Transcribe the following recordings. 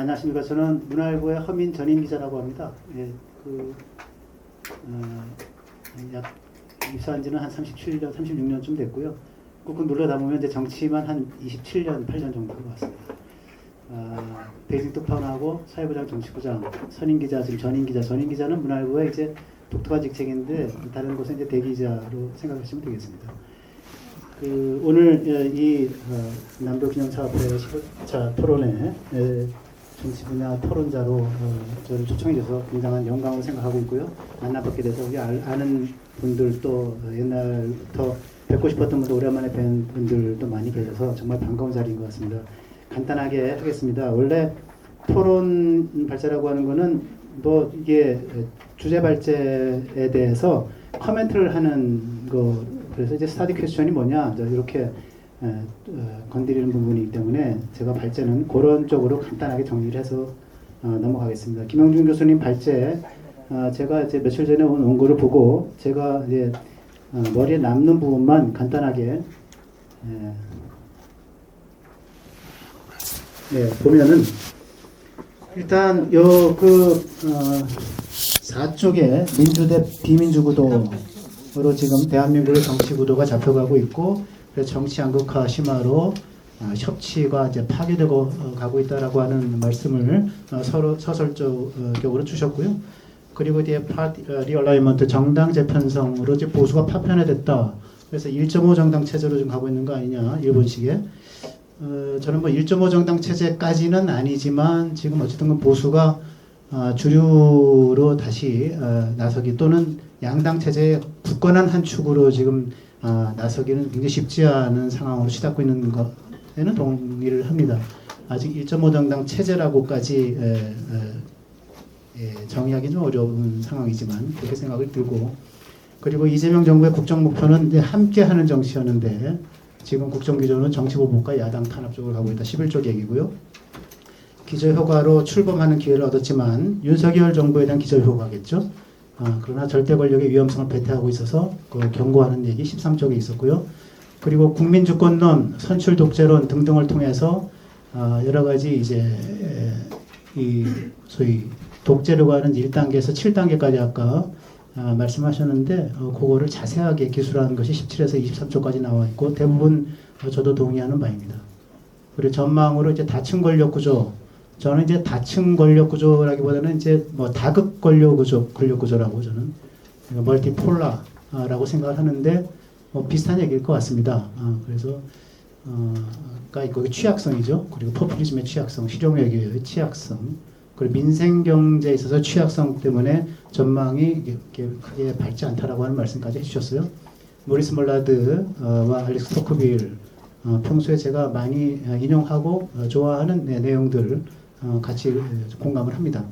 안녕하십니까. 저는 문화일보의 허민 전임 기자라고 합니다. 예, 약 입사한 지는 한 37년, 36년쯤 됐고요. 꾹꾹 눌러 담으면 이제 정치만 한 27년, 8년 정도 왔습니다. 베이징 특파원하고 사회부장, 정치부장, 선임 기자, 지금 전임 기자, 전임 기자는 문화일보의 이제 독특한 직책인데 다른 곳에 이제 대기자로 생각하시면 되겠습니다. 오늘 이 남북기념사업회 15차 토론회 정치 분야 토론자로 저를 초청해 줘서 굉장한 영광을 생각하고 있고요. 만나뵙게 돼서 우리 아는 분들도 옛날부터 뵙고 싶었던 분도 오랜만에 뵌 분들도 많이 계셔서 정말 반가운 자리인 것 같습니다. 간단하게 하겠습니다. 원래 토론 발제라고 하는 거는 뭐 이게 주제 발제에 대해서 코멘트를 하는 거, 그래서 이제 스타디 퀘스천이 뭐냐 이렇게 건드리는 부분이기 때문에 제가 발제는 그런 쪽으로 간단하게 정리를 해서 넘어가겠습니다. 김영준 교수님 발제, 제가 이제 며칠 전에 온 원고를 보고 제가 이제 머리에 남는 부분만 간단하게 보면은 일단 사쪽에 민주 대 비민주 구도로 지금 대한민국의 정치 구도가 잡혀가고 있고, 그래서 정치 양극화 심화로 협치가 이제 파괴되고 가고 있다라고 하는 말씀을 서로 서설적으로 주셨고요. 그리고 이제 파티 리얼라이먼트 정당 재편성으로 이제 보수가 파편화됐다. 그래서 1.5 정당 체제로 좀 가고 있는 거 아니냐, 일본식의. 저는 뭐 1.5 정당 체제까지는 아니지만 지금 어쨌든 보수가 주류로 다시 나서기, 또는 양당 체제의 굳건한 한 축으로 지금 나서기는 굉장히 쉽지 않은 상황으로 치닫고 있는 것에는 동의를 합니다. 아직 1.5 정당 체제라고까지 정의하기는 좀 어려운 상황이지만 그렇게 생각을 들고, 그리고 이재명 정부의 국정 목표는 함께하는 정치였는데 지금 국정기조는 정치보복과 야당 탄압 쪽으로 가고 있다. 11조 얘기고요. 기저효과로 출범하는 기회를 얻었지만 윤석열 정부에 대한 기저효과겠죠. 그러나 절대 권력의 위험성을 배태하고 있어서 경고하는 얘기 13쪽에 있었고요. 그리고 국민주권론, 선출 독재론 등등을 통해서 여러 가지 이제 이 소위 독재라고 하는 1단계에서 7단계까지 아까 말씀하셨는데 그거를 자세하게 기술하는 것이 17에서 23조까지 나와 있고 대부분 저도 동의하는 바입니다. 그리고 전망으로 이제 다층 권력 구조, 저는 이제 다층 권력 구조라기보다는 이제 뭐 다극 권력 구조라고 저는 멀티폴라라고 생각을 하는데 비슷한 얘기일 것 같습니다. 그래서 그러니까 거기 취약성이죠. 그리고 포퓰리즘의 취약성, 실용외교의 취약성, 그리고 민생 경제에 있어서 취약성 때문에 전망이 이렇게 크게 밝지 않다라고 하는 말씀까지 해주셨어요. 모리스 몰라드와 알렉스 토크빌, 평소에 제가 많이 인용하고 좋아하는 내용들을 같이 공감을 합니다.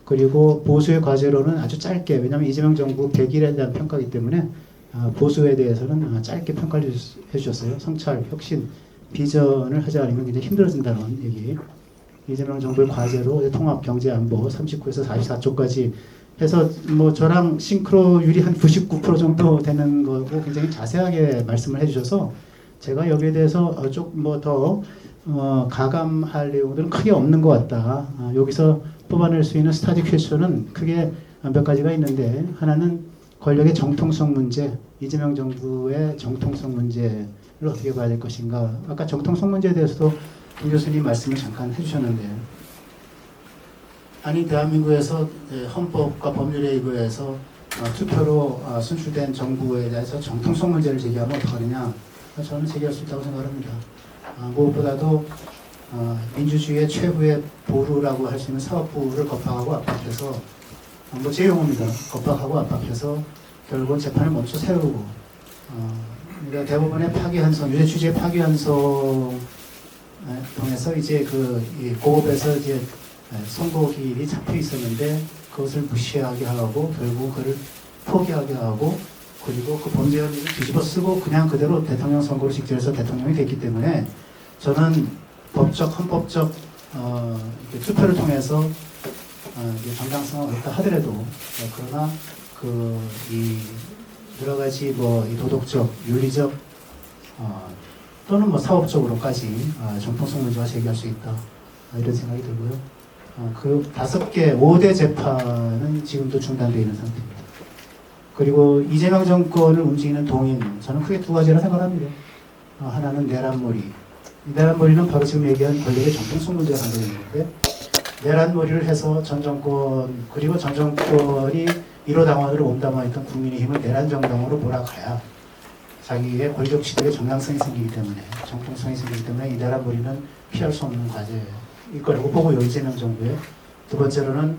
그리고 보수의 과제로는 아주 짧게, 왜냐하면 이재명 정부 100일에 대한 평가이기 때문에 보수에 대해서는 짧게 평가를 해주셨어요. 성찰, 혁신, 비전을 하지 않으면 굉장히 힘들어진다는 얘기. 이재명 정부의 과제로 통합, 경제, 안보 39에서 44조까지 해서 뭐 저랑 싱크로율이 한 99% 정도 되는 거고 굉장히 자세하게 말씀을 해주셔서 제가 여기에 대해서 조금 뭐 더 가감할 내용들은 크게 없는 것 같다. 여기서 뽑아낼 수 있는 스타디 퀘스천은 크게 몇 가지가 있는데, 하나는 권력의 정통성 문제, 이재명 정부의 정통성 문제를 어떻게 봐야 될 것인가. 아까 정통성 문제에 대해서도 김 교수님 말씀을 잠깐 해주셨는데, 아니 대한민국에서 헌법과 법률에 의거해서 투표로 선출된 정부에 대해서 정통성 문제를 제기하면 어떡하느냐. 저는 제기할 수 있다고 생각합니다. 무엇보다도 민주주의의 최후의 보루라고 할 수 있는 사법부를 겁박하고 압박해서, 뭐 제 용어입니다. 겁박하고 압박해서 결국은 재판을 멈춰 세우고, 그러니까 대법원의 파기환송, 유죄 취지의 파기환송 통해서 이제 이 고급에서 이제 선고기일이 잡혀 있었는데 그것을 무시하게 하고 결국 그를 포기하게 하고, 그리고 그 범죄 혐의를 뒤집어 쓰고 그냥 그대로 대통령 선거를 직전해서 대통령이 됐기 때문에, 저는 법적, 헌법적 투표를 통해서 정당성을 얻다 하더라도, 그러나 이 여러 가지 뭐 이 도덕적, 윤리적 또는 뭐 사업적으로까지 정통성 문제가 제기할 수 있다, 이런 생각이 들고요. 그 5개 5대 재판은 지금도 중단되어 있는 상태입니다. 그리고 이재명 정권을 움직이는 동인, 저는 크게 두 가지라 생각합니다. 하나는 내란몰이. 이 내란몰이는 바로 지금 얘기한 권력의 정통성 문제가 관련된 건데, 내란몰이를 해서 전 정권, 그리고 전 정권이 1호 당원으로 몸담아있던 국민의힘을 내란정당으로 몰아가야 자기의 권력 취득의 정당성이 생기기 때문에, 정통성이 생기기 때문에 이 내란몰이는 피할 수 없는 과제일 거라고 보고요, 이재명 정부의. 두 번째로는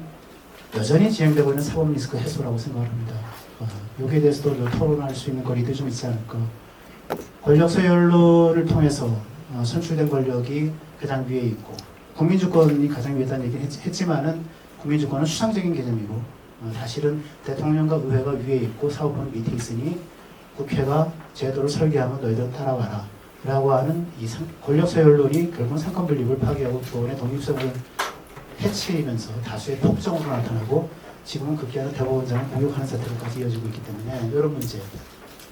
여전히 진행되고 있는 사법 리스크 해소라고 생각을 합니다. 여기에 대해서도 토론할 수 있는 거리도 좀 있지 않을까. 권력 소멸론을 통해서 선출된 권력이 가장 위에 있고, 국민주권이 가장 위에다는 얘기를 했지만은 국민주권은 추상적인 개념이고, 사실은 대통령과 의회가 위에 있고 사법부는 밑에 있으니 국회가 제도를 설계하면 너희들은 따라와라 라고 하는 이 권력 소멸론이 결국은 상권 분립을 파괴하고 교원의 독립성을 해치면서 다수의 폭정으로 나타나고, 지금은 극기하는 대법원장을 공격하는 사태로까지 이어지고 있기 때문에 이런 문제,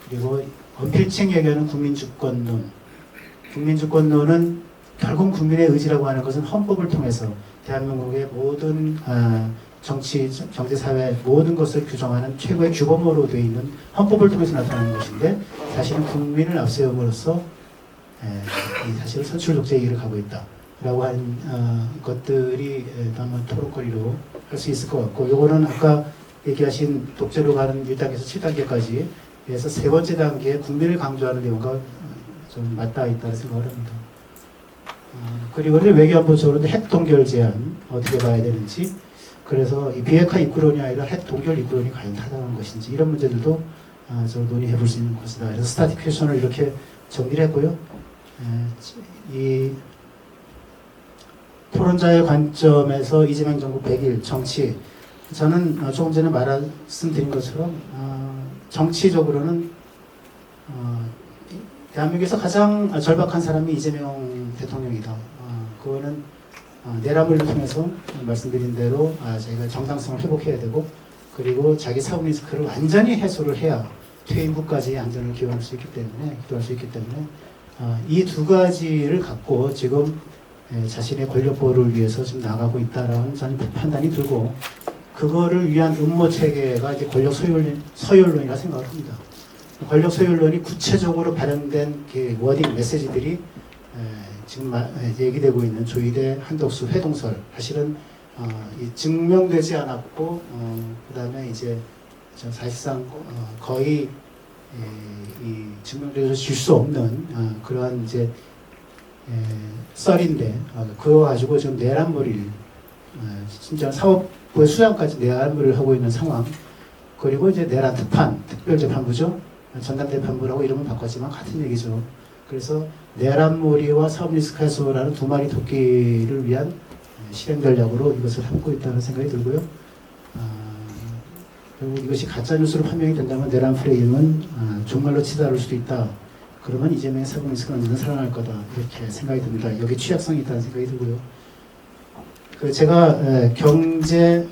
그리고 언필칭 얘기하는 국민주권론. 국민주권론은 결국 국민의 의지라고 하는 것은 헌법을 통해서 대한민국의 모든 정치, 경제, 사회 모든 것을 규정하는 최고의 규범으로 되어 있는 헌법을 통해서 나타나는 것인데, 사실은 국민을 앞세움으로써 사실은 선출 독재 얘기를 가고 있다라고 하는 것들이 한번 토론거리로 할 수 있을 것 같고, 요거는 아까 얘기하신 독재로 가는 1단계에서 7단계까지 해서 세 번째 단계에 국민을 강조하는 내용과 좀 맞닿아 있다는 생각을 합니다. 그리고 외교안보적으로도 핵 동결 제한 어떻게 봐야 되는지, 그래서 이 비핵화 입구론이 아니라 핵 동결 입구론이 과연 타당한 것인지, 이런 문제들도 좀 논의해 볼 수 있는 것이다. 그래서 스타틱 퀘션을 이렇게 정리를 했고요. 이 토론자의 관점에서 이재명 정부 100일 정치, 저는 조금 전에 말씀드린 것처럼 정치적으로는 대한민국에서 가장 절박한 사람이 이재명 대통령이다. 그거는 내란물을 통해서 말씀드린 대로 저희가 정당성을 회복해야 되고, 그리고 자기 사법 리스크를 완전히 해소를 해야 퇴임 후까지 안전을 기원할 수 있기 때문에, 기도할 수 있기 때문에 이 두 가지를 갖고 지금 자신의 권력 보호를 위해서 지금 나가고 있다라는 저는 판단이 들고, 그거를 위한 음모 체계가 이제 권력 서열론이라 생각을 합니다. 권력 소멸론이 구체적으로 발현된 그 워딩 메시지들이 지금 얘기되고 있는 조이대 한덕수 회동설, 사실은 증명되지 않았고, 그 다음에 이제 사실상 거의 증명되어서 질 수 없는 그러한 이제 썰인데, 그거 가지고 지금 내란몰이를 진짜 사법부의 수장까지 내란몰이를 하고 있는 상황. 그리고 이제 내란 특판, 특별재판부죠. 전담재판부라고 이름을 바꿨지만 같은 얘기죠. 그래서 내란몰이와 사법 리스크 해소라는 두 마리 토끼를 위한 실행 전략으로 이것을 삼고 있다는 생각이 들고요. 그리고 이것이 가짜뉴스로 판명이 된다면 내란 프레임은 정말로 치달을 수도 있다. 그러면 이재명의 사법 리스크는 언제든 살아날 거다. 이렇게 생각이 듭니다. 여기 취약성이 있다는 생각이 들고요. 제가 경제,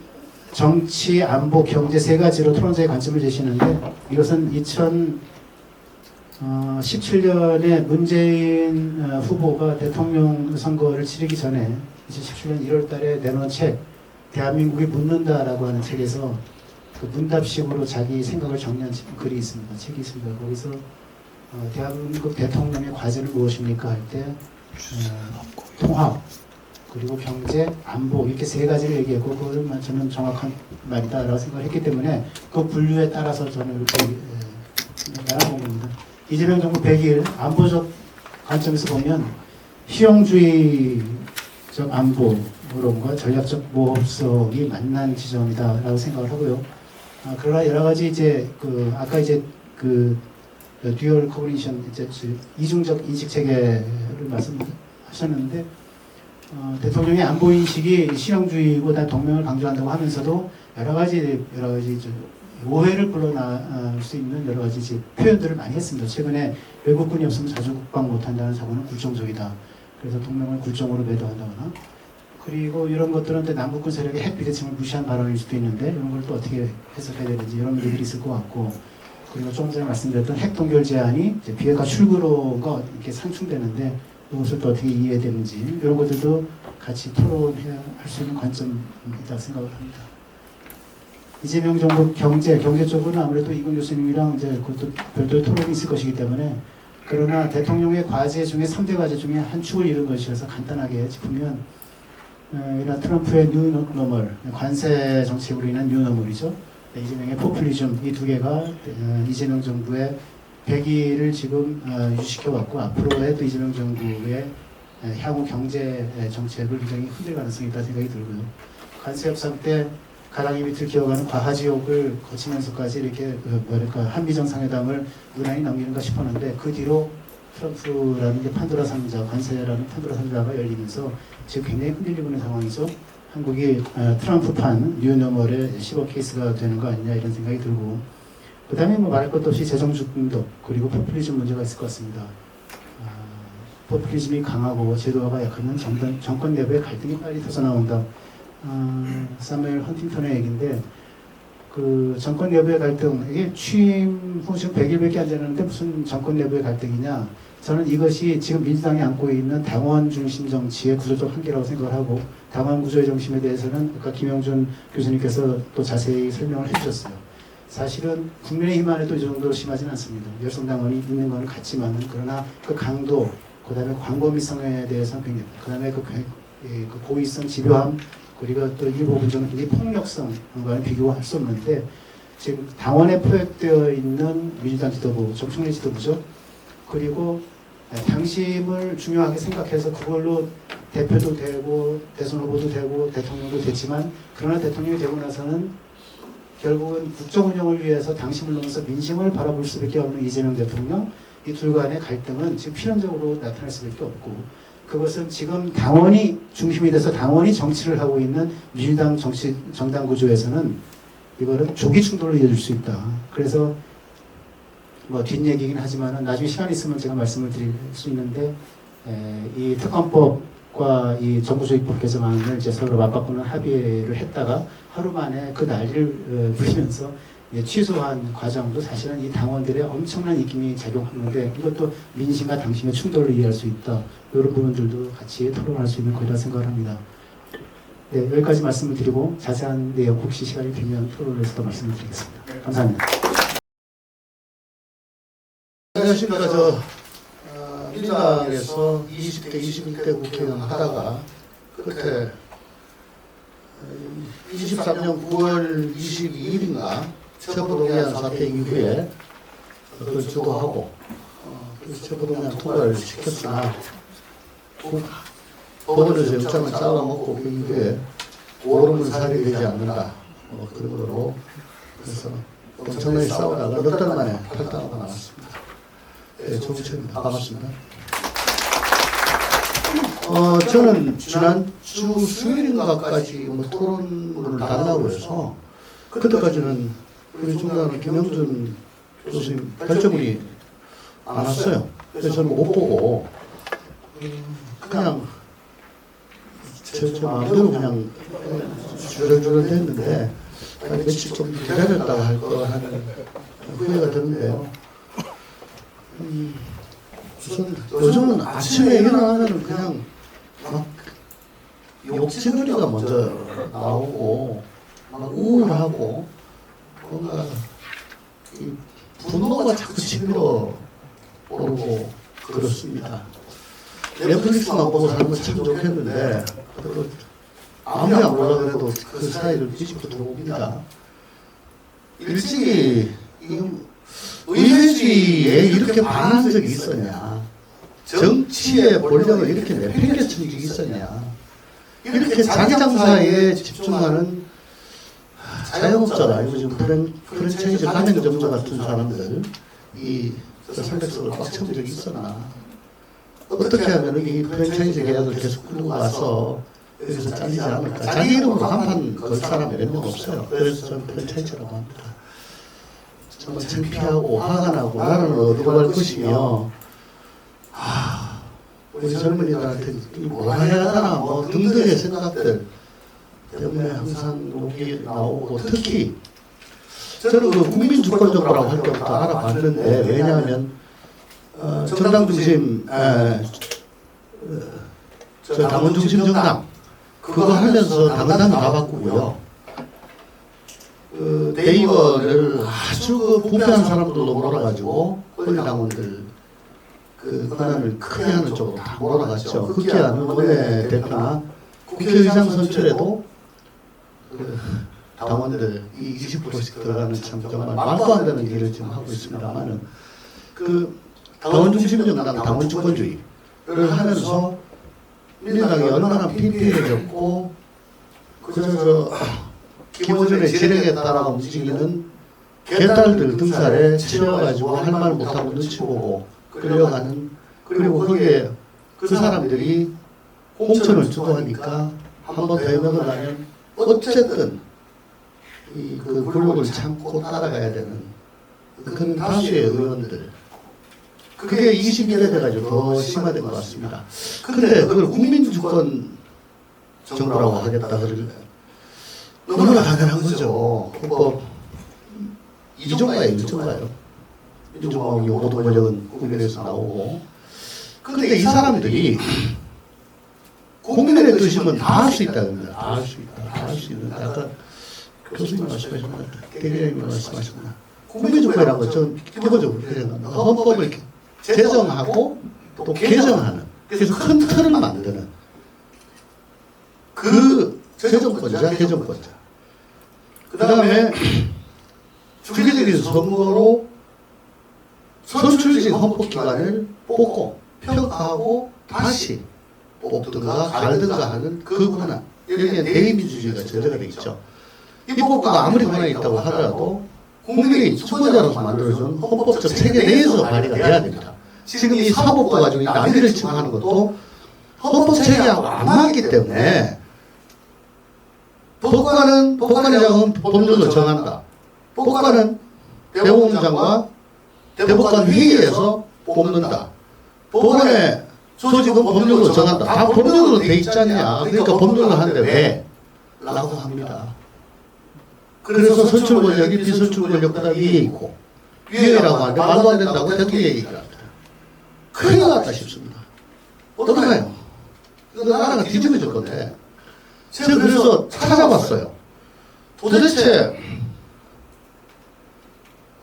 정치, 안보, 경제 세 가지로 토론자의 관점을 제시했는데, 이것은 2017년에 문재인 후보가 대통령 선거를 치르기 전에 2017년 1월 달에 내놓은 책, 대한민국이 묻는다라고 하는 책에서 그 문답식으로 자기 생각을 정리한 글이 있습니다. 책이 있습니다. 거기서 대한민국 대통령의 과제는 무엇입니까 할 때 통합, 그리고 경제, 안보, 이렇게 세 가지를 얘기했고, 그거는 저는 정확한 말이다라고 생각을 했기 때문에 그 분류에 따라서 저는 이렇게 말하는 겁니다. 이재명 정부 100일 안보적 관점에서 보면 실용주의적 안보론과 전략적 모호성이 만난 지점이다라고 생각을 하고요. 그러나 여러 가지 이제 아까 이제 듀얼 코그니션, 이제 이중적 인식 체계를 말씀하셨는데, 대통령의 안보 인식이 실용주의고 다 동맹을 강조한다고 하면서도 여러 가지 오해를 불러넣을 수 있는 여러 가지 표현들을 많이 했습니다. 최근에 외국군이 없으면 자주 국방 못한다는 사고는 굴종적이다. 그래서 동맹을 굴종으로 매도한다거나, 그리고 이런 것들은 남북군 세력의 핵 비대칭을 무시한 발언일 수도 있는데, 이런 걸 또 어떻게 해석해야 되는지 이런 문제들이 있을 것 같고, 그리고 조금 전에 말씀드렸던 핵 동결 제한이 이제 비핵화 출구로가 이렇게 상충되는데, 이것을 또 어떻게 이해되는지 이런 것들도 같이 토론해야 할 수 있는 관점이다 생각을 합니다. 이재명 정부 경제 쪽은 아무래도 이건 교수님이랑 이제 그것도 별도의 토론이 있을 것이기 때문에 그러나 대통령의 과제 중에 3대 과제 중에 한 축을 이룬 것이어서 간단하게 짚으면 이런 트럼프의 뉴노멀 관세 정책으로 인한 뉴노멀이죠. 이재명의 포퓰리즘 이 두 개가 이재명 정부의 배기를 지금 유지시켜왔고 앞으로의 또 이재명 정부의 향후 경제 정책을 굉장히 흔들 가능성이 있다 생각이 들고요. 관세 협상 때 가랑이 밑을 기어가는 과하지옥을 거치면서까지 이렇게 뭐랄까 한미 정상회담을 무난히 넘기는가 싶었는데 그 뒤로 트럼프라는 게 판도라 상자, 관세라는 판도라 상자가 열리면서 지금 굉장히 흔들리고 있는 상황이죠. 한국이 트럼프판 뉴노멀의 10억 케이스가 되는 거 아니냐 이런 생각이 들고 그 다음에 뭐 말할 것도 없이 재정 중독 그리고 포퓰리즘 문제가 있을 것 같습니다. 포퓰리즘이 강하고 제도화가 약하면 정권 내부의 갈등이 빨리 터져나온다. 사무엘 헌팅턴의 얘기인데 그 정권 내부의 갈등 이게 취임 후 지금 100일밖에 안 되는데 무슨 정권 내부의 갈등이냐 저는 이것이 지금 민주당이 안고 있는 당원 중심 정치의 구조적 한계라고 생각을 하고 당원 구조의 정심에 대해서는 아까 김영준 교수님께서 또 자세히 설명을 해주셨어요. 사실은 국민의힘 안에도 이 정도로 심하지는 않습니다. 열성당원이 있는 건 같지만은 그러나 그 강도 그 다음에 광범위성에 대해서는 굉장히 그 다음에 그 고의성 집요함 그리고 또 일부 부분은 굉장히 폭력성과는 비교할 수 없는데 지금 당원에 포획되어 있는 민주당 지도부, 정청래 지도부죠. 그리고 당심을 중요하게 생각해서 그걸로 대표도 되고 대선 후보도 되고 대통령도 됐지만 그러나 대통령이 되고 나서는 결국은 국정 운영을 위해서 당심을 넘어서 민심을 바라볼 수밖에 없는 이재명 대통령 이 둘 간의 갈등은 지금 필연적으로 나타날 수밖에 없고 그것은 지금 당원이 중심이 돼서 당원이 정치를 하고 있는 민주당 정당 구조에서는 이거는 조기 충돌로 이어질 수 있다. 그래서 뭐 뒷얘기긴 하지만 나중에 시간 있으면 제가 말씀을 드릴 수 있는데 이 특검법과 이 정부조직법 개정안을 이제 서로 맞바꾸는 합의를 했다가 하루 만에 그 난리를 부리면서 취소한 과정도 사실은 이 당원들의 엄청난 입김이 작용하는데 이것도 민심과 당심의 충돌을 이해할 수 있다. 이런 부분들도 같이 토론할 수 있는 거리라 생각을 합니다. 네, 여기까지 말씀을 드리고 자세한 내용 혹시 시간이 되면 토론을 해서 더 말씀을 드리겠습니다. 감사합니다. 안녕하십니까. 민주당에서 20대, 21대 국회의원 하다가 끝에 23년 9월 22일인가 체포동의안 사태 이후에 그걸 주도하고 체포동의안 통과를 시켰으나 법원에서 영장을 잘라먹고 그 이후에 오름은 살이 되지 않는다. 그런 거로 그래서 엄청나게 싸우다가 몇 달 만에 탈당하고 나왔습니다. 네, 조부채입니다. 반갑습니다. 저는 지난주 수요일인가까지 뭐 토론을 달라고 해서 그때까지는 우리 중간에 김영준 교수님 결정문이 안 왔어요. 그래서 저는 못 보고 그냥 제 마음대로 그냥 주렁주렁 했는데 며칠 좀 기다렸다가 할 거 하는 후회가 드는데요. 우선 요즘은 아침에 일어나면 그냥 막 욕지거리가 먼저 나오고 막 우울하고 뭔가 이 분노가 자꾸 치밀어 오르고 그렇습니다. 넷플릭스만 보고 살면 참 좋겠는데 아무리 안 보려 그래도 그 사이를 뒤집어 들어옵니다. 일찍이 의회주의에 이렇게 반한 적이 있었냐? 정치의 본령을 이렇게 내팽개친 적이 있었냐? 이렇게 자기 장사에 집중하는 자영업자가 요즘 프랜차이즈 가맹점주 같은 사람들 이 300석을 꽉 채운 적이 있었나? 어떻게 하면 이 프랜차이즈 계약을 계속 끌고 가서 여기서 잘리지 않을까? 자기 이름으로 간판 걸 사람이 몇 명 없어요. 그래서 저는 프랜차이즈라고 합니다. 정말 창피하고 화가 나고 나는 어디로 갈 것이며 우리 젊은이들한테 뭘 해야 하나 뭐 등등의 생각들 때문에 항상 여기 나오고 특히 저는 그 국민주권정부라고 할 때부터 알아봤는데 왜냐하면 정당 중심 저 당원 중심 정당 그거 하면서 당헌당 다 바꾸고요. 대의원을 아주 그 부패한 사람들로 몰아가지고 권리당원들 그 권한을 크게 하는 쪽으로 다 몰아갔죠. 국회의원 원내 대표나 국회의장 선출에도 그 당원들 20%씩 들어가는 참 정말 말도 안 되는 일을 지금 하고 있습니다만은 그 당원 중심 정당 당원 주권주의를 하면서 민주당이 얼마나 피폐해졌고 그래서 김어준의 지령에 따라 움직이는 개딸들 등살에 치여가지고 할 말 못하고 눈치 보고 끌려가는 그리고 거기에 그 사람들이 공천을 주도하니까 한 번 더 해명을 하면 어쨌든 그 굴욕을 참고 따라가야 되는 그런 다수의 의원들 그게 20년에 돼가지고 더 심화된 것 같습니다. 근데 그걸 국민주권 정부라고 하겠다 그러길래 너무나 당연한 거죠. 헌법 2조인가요? 1조인가요? 1조가 모든 권력은 국민에서 나오고 근데 이 사람들이 국민의 뜻이면 다 할 수 있다 그럽니다. 다 할 수 있다. 다 할 수 있는 아까 교수님 말씀하셨나? 대리님 말씀하셨나? 국민주권이라는 것은 기본적으로 헌법을 제정하고 또 개정하는 그래서 큰 틀을 만드는 그 제정권자, 개정권자. 그 다음에 주기적인 선거로 선출직 헌법기관을 뽑고 평가하고 다시 뽑든가 갈든가 하는 그 권한. 여기에 대의민주주의가 전제가 되어 있죠. 입법부가 아무리 권한이 있다고 하더라도 국민이 주권자로서 만들어준 헌법적 체계 내에서 발의가 돼야 됩니다. 지금 이 사법부 가지고 이 난리를 치고 하는 것도 헌법 체계하고 안 맞기 때문에 법관의장은 법률로 정한다. 법관은 대법원장과 대법관 회의에서 뽑는다. 법원의 조직은 법률로 정한다. 다 법률로 돼 있지 않냐. 그러니까 법률로 하는데 왜? 라고 합니다. 그래서 선출 권력이 비선출 권력보다 위에 있고 위에라고 하는데 말도 안 된다고 대통령이 얘기를 합니다. 큰일 났다 싶습니다. 어떡해요? 이거 나라가 뒤집어질 건데. 제가 그래서 찾아봤어요. 도대체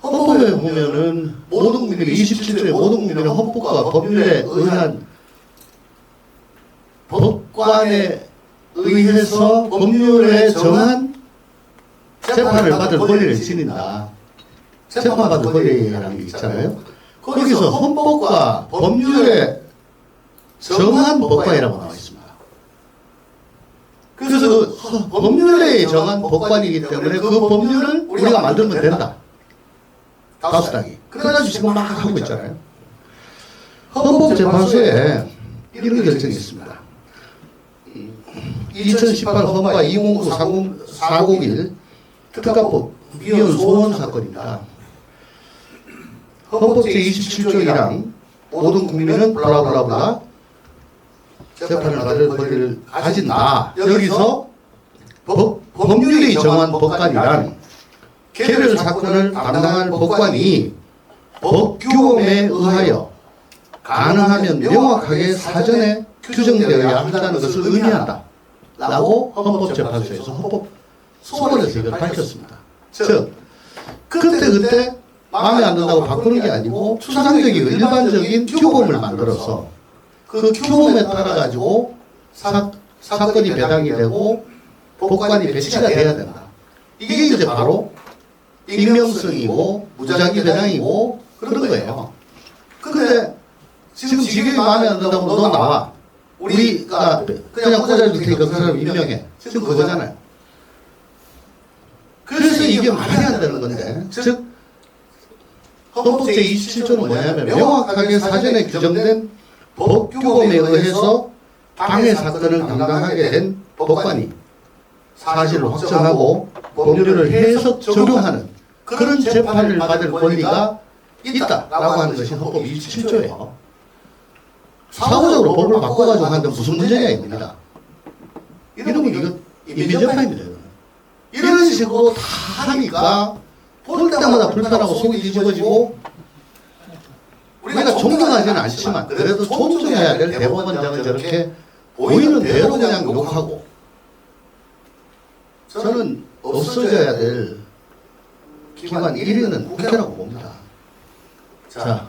헌법에 보면은 모든 국민이 27조의 모든 국민의 헌법과 법률에 의한 법관에 의해서 법률에 정한 재판을 받을 권리를 지닌다. 재판받을 권리라는 게 있잖아요. 거기서 헌법과 법률에 정한 법관이라고 나와 있습니다. 그래서 그 법률에 정한 법관이기 때문에 그 법률을 우리가 만들면 된다. 다수당이. 그래가지고 지금 막 하고 있잖아요. 헌법재판소에 이런 결정이 있습니다. 2018 헌과 2009-401 특가법 위헌 소원 사건입니다. 헌법 제27조 1항 모든 국민은 블라블라블라 재판을 받을 권리를 가진다. 여기서 법률이 정한 법관이란 개별 사건을 담당할 법관이 법규범에 의하여 가능하면 명확하게 사전에 규정되어야 한다는 것을 의미한다. 라고 헌법재판소에서 헌법 소원에서 이걸 밝혔습니다. 즉, 그때 마음에 안 든다고 바꾸는 게 아니고 추상적이고 일반적인 규범을 만들어서 그 규범에 따라 가지고 사건이 배당이 되고 법관이 배치가 돼야 된다. 이게 이제 바로 익명성이고 무작위 배당이고 그런 거예요. 근데 지금 지금이 마음에 안 든다고 너 나와. 우리가 그냥 꽂아줄 테니까 그 사람 임명해. 지금 그거잖아요. 그래서 이게 말이 안 되는 건데, 즉 헌법 제27조는 뭐냐면 명확하게 사전에 규정된 법규범에 의해서 방해 사건을 담당하게 된 법관이 사실을 확정하고 법률을 해석 적용하는 그런 재판을 받을 권리가 있다라고 하는 것이 헌법 27조예요. 사후적으로 법을 바꿔가지고 하는데 무슨 문제냐 입니다. 이러면 이거 인민재판입니다. 이런 식으로 다 하니까 볼 때마다 불편하고 속이 뒤집어지고 우리가 존경하지는 않지만 그래도 존중해야 될 대법원장을 저렇게 보이는 대로 그냥 욕하고, 저는 없어져야 될 기관 1위는 국회라고 봅니다. 자,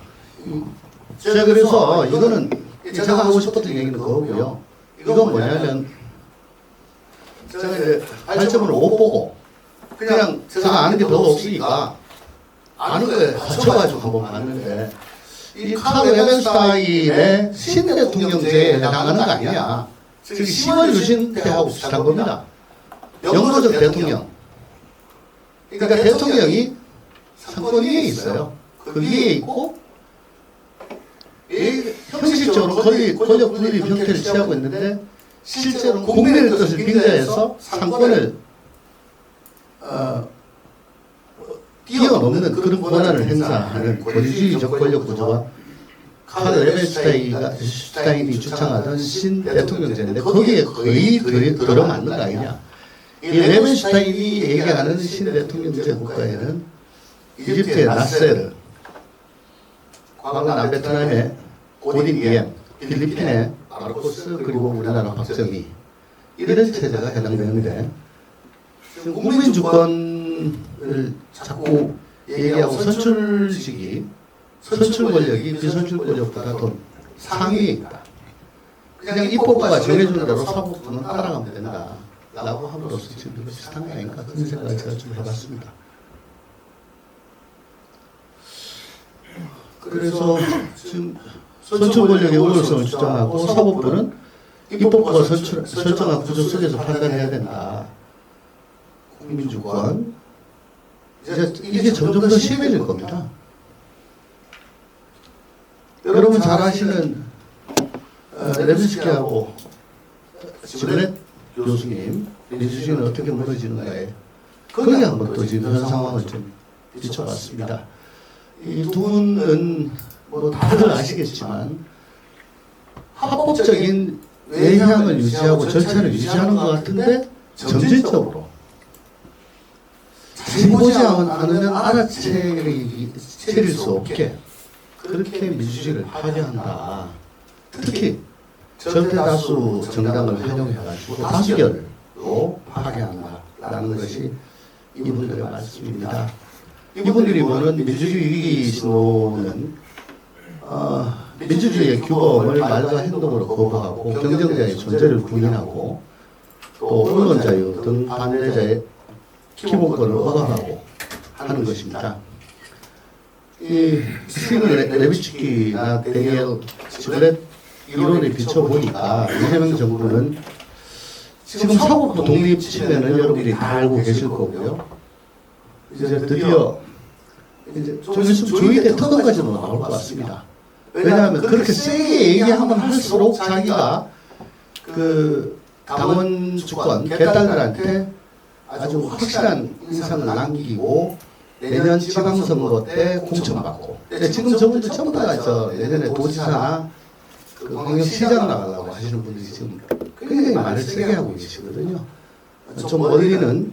제가 그래서 이거는 제가 하고 싶었던 얘기는 그거고요. 이건 뭐냐면, 제가 이제 발전문을 못 보고 그냥 제가 아는 게 별로 없으니까 아는 거에 맞춰가지고 한번 봤는데, 이 카를 에벤스타인의 신대통령제에 해당하는 거 아니냐. 즉 시월 유신태하고 비슷한 겁니다. 영도적 대통령. 그러니까 대통령이 상권 위에 있어요. 그 위에 있고 형식적으로 권력 분립 형태를 취하고 있는데, 실제로는 국민의 뜻을 빙자해서 상권을 뛰어넘는 그런 권한을 행사하는 권위주의적 권력 구조와 카를 에벤슈타인이 주창하던 신대통령제인데, 거기에 거의 들어맞는 거 아니냐. 이 에벤슈타인이 얘기하는 신대통령제 국가에는 이집트의 나세르, 과거 남베트남의 고딘 디엠, 필리핀의 마르코스, 그리고 우리나라 박정희, 이런 체제가 해당되는데, 지금 국민 주권을 자꾸 얘기하고 선출 권력이 비선출 권력보다 더 상위에 있다. 그냥 입법부가 정해주는 대로 사법부는 따라가면 된다 라고 함으로써 지금 이거 비슷한 게 아닌가 그런 생각을 제가 좀 해봤습니다. 그래서 지금 선출 권력의 우월성을 주장하고, 사법부는 입법부가 설정한 구조 속에서 판단해야 된다. 국민주권. 이게 점점 더 심해질 겁니다. 여러분 잘 아시는 레빈스키하고 지브렛 교수님 민주주의는 어떻게 무너지는가에 거기 한번 또 지금 현 상황을 좀 비춰봤습니다. 이 두 분은 뭐 다들 아시겠지만 합법적인 외향을 유지하고 절차를 유지하는 것 같은데, 점진적으로 자세히 보지 않으면 알아채릴 수 없게 그렇게 민주주의를 파괴한다. 특히 절대다수 정당을 활용해가지고 다수결로 파괴한다라는 것이 이분들의 말씀입니다. 이분들이 보는 민주주의 위기 신호는 민주주의의 규범을 말과 행동으로 거부하고, 경쟁자의 존재를 부인하고, 또 언론 자유 등 반대자의 기본권을 억압하고 하는 것입니다. 이 스티븐 레비츠키나 데니엘 지브렛 이론에 비춰보니까 이재명 정부는 지금 사법부 독립 측면은 여러분들이 다 알고 계실 거고요. 이제 드디어 이제 좀 있으면 조의대 특검까지도 나올 것 같습니다. 왜냐하면 그렇게 세게 얘기하면 할수록 자기가 그 당원 주권 개딸들한테 아주 확실한 인상을 남기고, 내년 지방선거 때 공천받고, 지금 저분들 전부 다 내년에 도지사나 그 광역시장 나가려고 하시는 분들이 지금 굉장히 말을 세게 하고 계시거든요. 좀 멀리는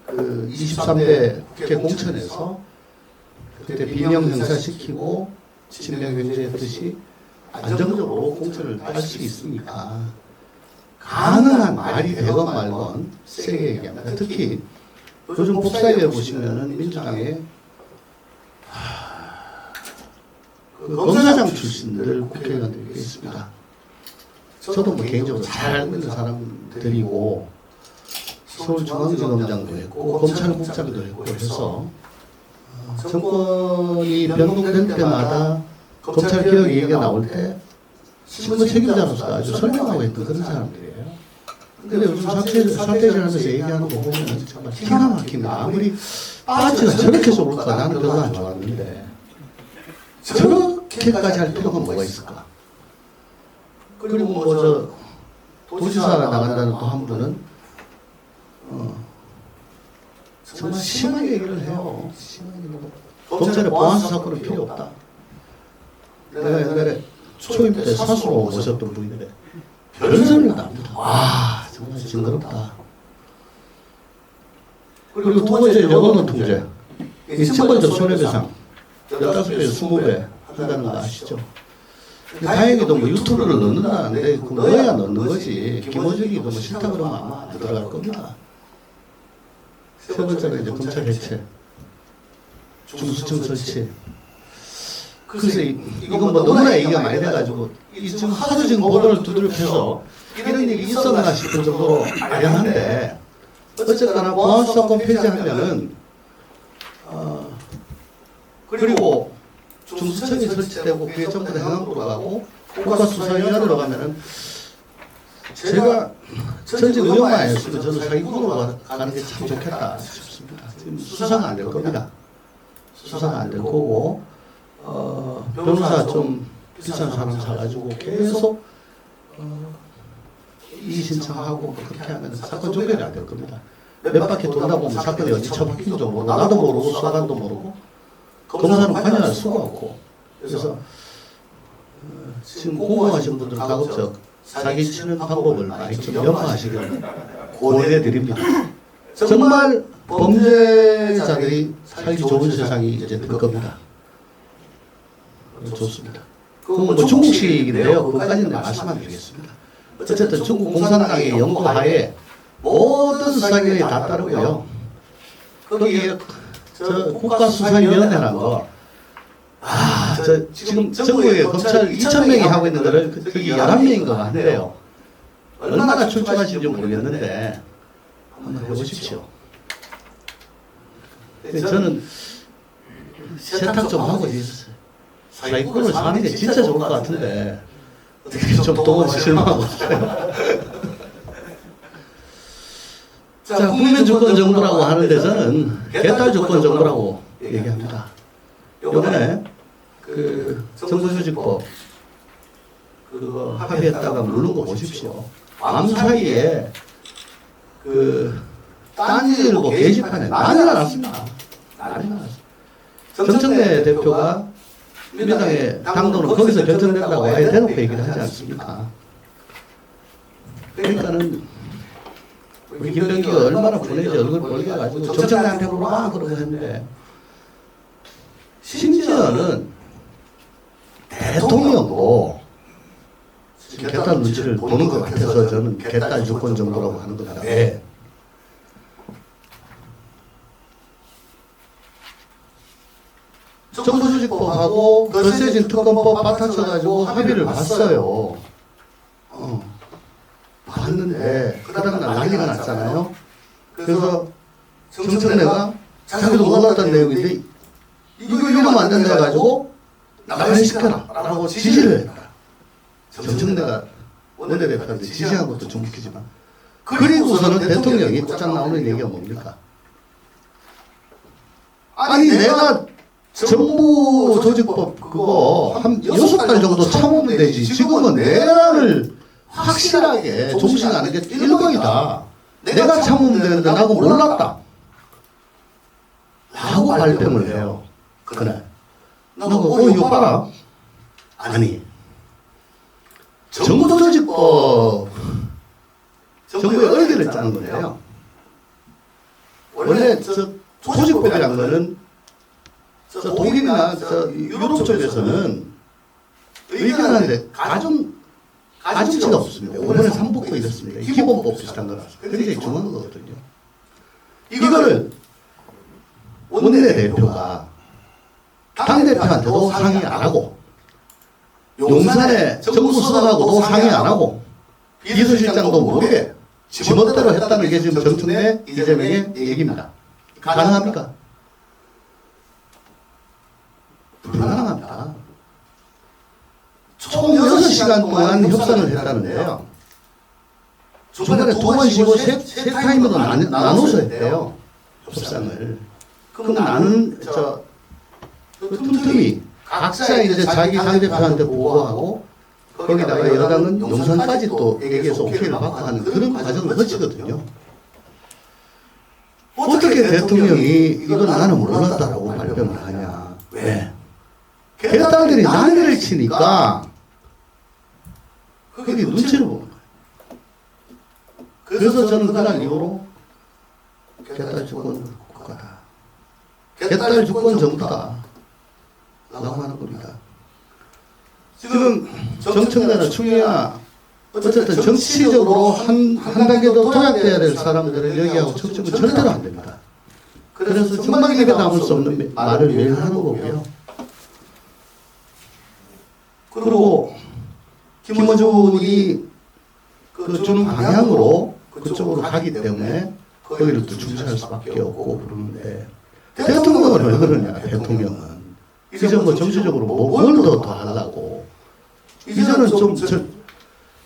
그 23대 국회 공천에서 그때 비명 행사시키고 친명 경제했듯이 안정적으로 공천을 딸 수 있으니까 가능한 말이 되건 말건 세게 얘기합니다. 특히 요즘 법사위에 보시면은 민주당에 그 검사장 출신들 국회의원들이 있습니다. 저도 뭐 개인적으로 잘 알고 있는 사람들이고, 서울중앙지검장도 했고 검찰국장도 했고 해서 정권이 변동될 때마다 검찰개혁 얘기가 나올 때 신문 책임자로서 아주 설명하고 있던 그런 사람들이에요. 근데 요즘 사퇴질 하면서 얘기하는 거 보면 정말 기가 막힙니다. 아무리 빠지가 저렇게 쏠까 나는 별로 안 좋았는데 저렇게까지 할 필요가 뭐가 있을까? 그리고 뭐 저 도지사 나간다는 또 한 분은 정말 심한 얘기를 해요. 검찰의 보안수 사건은 필요 없다. 내가 옛날에 초임 때 사수로 모셨던 분인데 별소리가 납니다. 와, 정말 징그럽다. 그리고 두 번째 여건은 통제. 이 첫 번째 손해배상 15배, 20배 한다는 거 아시죠? 다행히도 뭐 유튜브를 넣는다는데 그 넣어야 넣는 거지. 김어준이도 뭐 싫다 그러면 아마 안 들어갈 겁니다. 세 번째가 이제 검찰 해체, 중수청 설치. 그래서 이건 뭐 너무나 얘기가 많이 돼가지고 지금 하도 지금 보도를 두드려펴서 이런 일이 있었나 싶을 정도로 아련한데 어쨌거나 보안수사권 폐지하면은 그리고 중수청이 설치되고 그게 전부 다 행안부로 가고 국가수사위원회로 가면은 제가 전직 의원만 아니었으면 저는 사기꾼으로 가는 게 참 좋겠다 싶습니다. 지금 수사가 안 될 겁니다. 수사가 안 될 거고 변호사 좀 비싼 사람 사가지고 계속 이의 신청하고 그렇게 하면 사건 종결이 안 될 겁니다. 몇 바퀴 돌다 보면 사건이 어디 처박힌 줄 모르고 나도 모르고 수사관도 모르고 검사는 관여할 수가 없고 그래서 지금 공부하신 분들 가급적 사기 치는 방법을 많이 좀 연마하시길 권해드립니다. 정말 범죄자들이 살기 좋은 세상이 이제 될 겁니다. 좋습니다. 그건 뭐 중국식인데요. 그것까지는 말씀 안 드리겠습니다. 어쨌든 중국 공산당의 연구하에 모든 수사기관이 다 따르고요. 거기에 저 국가수사위원회라는 거, 지금 전국에 검찰 2,000명이 하고 있는 거를 거기 11명인 것 같네요. 얼마나 출중하신지 모르겠는데 한번 해보십시오. 저는 세탁 좀 하고 있었어요. 사기꾼을 사는 게 진짜 좋을 것 같은데 어떻게 좀 동원 실망하고 있어요. 자, 국민주권 정부라고 하는데 저는 개딸 주권 정부라고 얘기합니다. 요번에 그 정부조직법 그거 합의했다가 물른 거 보십시오. 밤 사이에 그 딴지일보 게시판에 난리가 났습니다. 난리가 났습니다. 정청래 대표가 민주당의 당론은 거기서 결정된다고 아예 대놓고 얘기를 하지 않습니까? 그러니까는 우리 김병기가 얼마나 분해지 얼굴 벌게가지고 정청래한테 물어봐 그러고 했는데 심지어는 대통령도 개딸 눈치를 보는 것 같아서 저는 개딸 주권 정부라고 하는 겁니다. 왜? 정부조직법하고 더 세진 특검법 바탕쳐가지고 합의를 봤어요. 봤는데 그 다음날 난리가 났잖아요. 그래서 정청래가 자기도 몰랐던 내용인데 이거 이러면 안 된다 해가지고 나가시켜라 라고 지시를 했다. 정청래가 원내대표한테 지시한 것도 좀 웃기지만 그리고서는 대통령이 곧장 나오는 얘기가 뭡니까? 아니 내가 정부조직법 그거 한 6달 정도 참으면 되지. 지금은 내란을 확실하게 종식하는 게 일방이다. 내가 참으면 되는데 나하고 몰랐다. 라고 발뺌을 해요. 그날. 나고 이거 봐라. 아니. 정부조직법 정부의 얼개를 짜는 거예요. 원래 저 조직법이란 거는 저 독일이나 저 유럽 쪽에서는 의견하는데 가중치가 없습니다. 5분의 3법도 이렇습니다. 기본법 비슷한 거라서. 굉장히 중요한 거거든요. 이거를 원내대표가 당대표한테도 상의 안 하고 용산에 정부 수석하고도 상의 안 하고 비서실장도 모르게 지멋대로 했다는 게 지금 정청래 이재명의 얘기입니다. 가능합니까? 불가능합니다. 총 6시간 동안 협상을 했다는데요. 중간에 2번 쉬고 세 타임으로 나눠서 했대요. 협상을. 그럼 나는 틈틈이 각자 이제 자기 당대표한테 보고하고 거기다가 여당은 용산까지 또 얘기해서 오케이를 받고 하는 그런 과정을 거치거든요. 어떻게 대통령이 이건 나는 몰랐다라고 발표를 하냐. 왜? 개딸들이 난리를 치니까 그게 눈치를 보는 거예요. 그래서 저는 그날 이후로 개딸 주권 국가다. 개딸 주권 정부다. 라고 하는 겁니다. 지금 정청래나 추미애나 어쨌든 정치적으로 한 단계 더 도약돼야 될 사람들을 여기하고 척척은 절대로 안 됩니다. 그래서 정말 입에 담을 수 없는 말을 매일 하는 거고요. 그리고 김어준이 그 주는 방향으로 그쪽으로 가기 때문에 거기를 또 중시할 수밖에 없고 그러는데 대통령은 왜 그러냐, 대통령은. 이제 뭐 정치적으로 뭘 더 하려고. 이제는 좀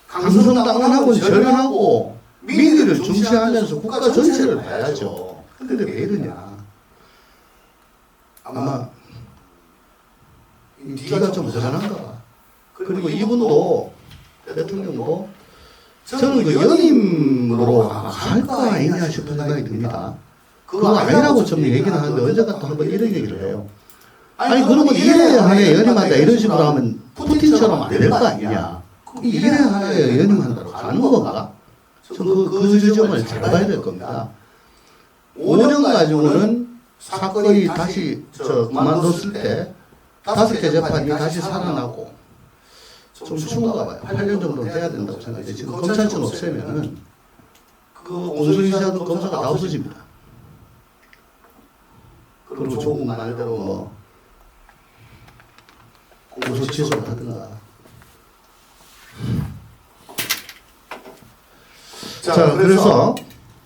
강성당원하고는 절연하고 민의를 중시하면서 국가 전체를 봐야죠. 근데 왜 이러냐. 아마 뒤가 좀 허전한가 봐. 그리고 이분도 대통령도 저는 그 연임으로 갈 거 아니냐 싶은 생각이 듭니다. 그거 아니라고 좀 얘기는 하는데 언젠가 또 한번 이런 얘기를 해요. 아니 그러면 1회 안에 연임한다 이런 식으로 하면 푸틴처럼 안 될 거 아니냐. 1회 안에 연임한다고 가는 건가? 그 지점을 잘 봐야 될 겁니다. 5년 가지고는 사건이 다시 그만뒀을 때 5개 재판이 다시 살아나고 좀 추운가 봐요. 8년 정도는 돼야 된다고 생각해요. 지금 검찰청 없애면은 그 공소유지하던 검사가 다 없어집니다. 그리고 조금 말대로 뭐 공소 취소를 하든가. 자, 그래서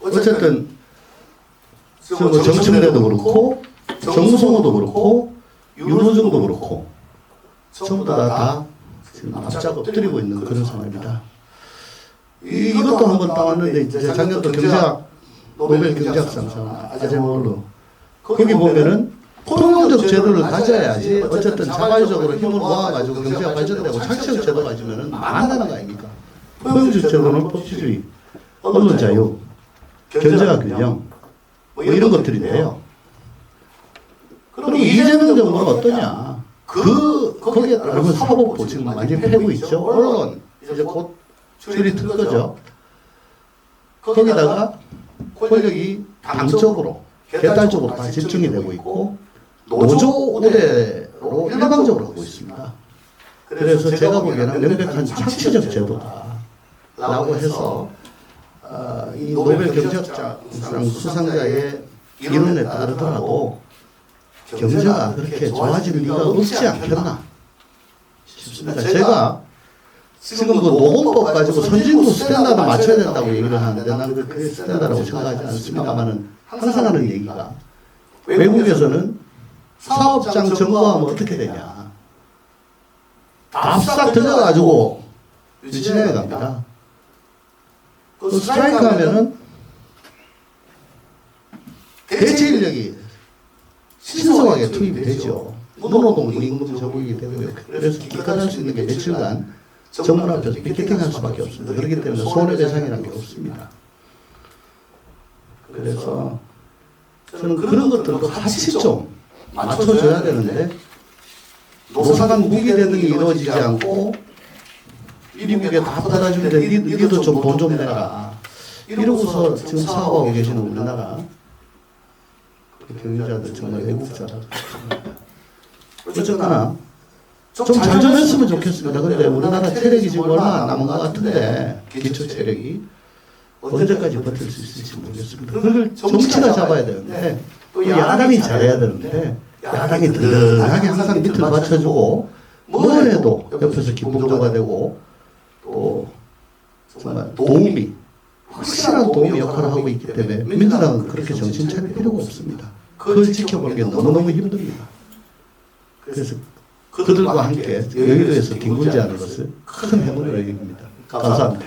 어쨌든 지금 뭐 정청래도 그렇고 정성호도 그렇고 윤호중도 그렇고 전부 다 지금 납작 엎드리고 있는 그런 상황입니다. 이것도 한번 따왔는데 이제 작년도 경제학 노벨 경제학상 아제모르 거기 보면은 포용적 제도를 가져야지 어쨌든 자발적으로 힘을 모아가지고 경제가 발전되고 착취적 제도 가지면은 망한다는 거 아닙니까? 포용적 제도는 법치주의, 언론 자유, 경제학 균형 뭐 이런 것들인데요. 그럼 이재명 정부는 어떠냐? 거기에 따르면 사법부 지금 완전히 패고 있죠. 언론 이제 곧 줄이 틀 거죠. 거기다가 권력이 당적으로 개딸적으로 다 집중이 되고 있고 노조 우대로 일방적으로 하고 있습니다. 그래서 제가 보기에는 명백한 착취적 제도다라고 해서 이 노벨 경제학상 수상자의 이론에 따르더라도 경제가 그렇게 좋아질 리가 없지 않겠나 싶습니다. 제가 지금 그 노공법 가지고 선진국 스탠다드 맞춰야 된다고 얘기를 하는데 나는 그게 스탠다드라고 생각하지 않습니다만은 항상 하는 얘기가 외국에서는 사업장 점거하면 어떻게 되냐. 싹 들어가지고 진행해 갑니다. 그 스트라이크 하면은 대체 인력이 신속하게 투입이 되죠. 노노동 임금 적용이 되고요. 그래서 기껏할 수 있는 게 며칠간 정문 앞에서 피켓팅 할 수밖에 없습니다. 그렇기 때문에 손해배상이라는 게 없습니다. 그래서 저는 그런 것들도 같이 좀 맞춰줘야 되는데 노사간 무기 대등이 이루어지지 않고 미국에 다 받아다 주는데 니도 좀 돈 좀 내라 이러고서 지금 사업하고 계시는 우리나라 경유자들 정말 애국자다. 어쨌거나 좀 잘 좀 했으면 좋겠습니다. 근데 우리나라 체력이 지금 얼마 안 남은 것 같은데 기초 체력이 언제까지 버틸 수 있을지 모르겠습니다. 그걸 정치가 잡아야 되는데 또 야당이 잘해야 되는데 야당이 든든하게 항상 밑을 받쳐주고 뭘 해도 옆에서 기봉조가 되고 또 정말 도움이 확실한 도움이 역할을 하고 있기 때문에 민주당은 그렇게 정신 차릴 필요가 없습니다. 그걸 지켜보는 게 너무너무 힘듭니다. 그래서 그들과 함께 여의도에서 뒹굴지 않은 것을 큰 행운으로 여깁니다. 감사합니다.